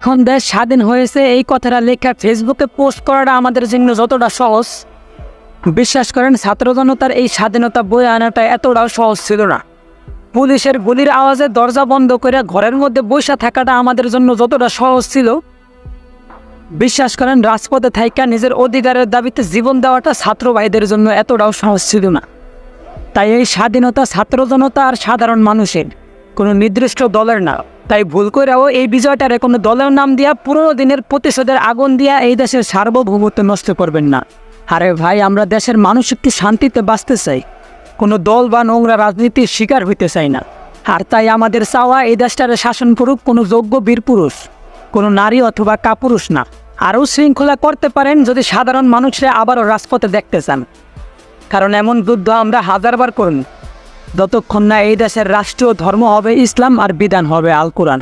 এখন দেশ স্বাধীন হয়েছে এই কথাটা লেখা ফেসবুকে পোস্ট করাটা আমাদের জন্য যতটা সহজ, বিশ্বাস করেন ছাত্র জনতার এই স্বাধীনতা বয়ে আনাটা এতটাও সহজ ছিল না। পুলিশের গুলির আওয়াজে দরজা বন্ধ করে ঘরের মধ্যে বসে থাকাটা আমাদের জন্য যতটা সহজ ছিল, বিশ্বাস করেন রাজপথে থাইকা নিজের অধিকারের দাবিতে জীবন দেওয়াটা ছাত্র ভাইদের জন্য এতটাও সহজ ছিল না। তাই এই স্বাধীনতা ছাত্র জনতা আর সাধারণ মানুষের, কোনো নির্দিষ্ট দলের না। তাই ভুল করেও এই বিজয়টারে কোনো দলের নাম দিয়া পুরনো দিনের প্রতিশোধের আগুন দিয়া এই দেশের সার্বভৌমত্ব নষ্ট করবেন না। আরে ভাই, আমরা দেশের মানুষ একটু শান্তিতে বাঁচতে চাই, কোনো দল বা নোংরা রাজনীতির শিকার হইতে চাই না। আর তাই আমাদের চাওয়া এই দেশটারে শাসন করুক কোনো যোগ্য বীর পুরুষ, কোনো নারী অথবা কাপুরুষ না। আরও শৃঙ্খলা করতে পারেন যদি সাধারণ মানুষরা আবারও রাজপথে দেখতে চান, কারণ এমন যুদ্ধ আমরা হাজারবার করুন যতক্ষণ না এই দেশের রাষ্ট্রীয় ধর্ম হবে ইসলাম আর বিধান হবে আল কোরআন।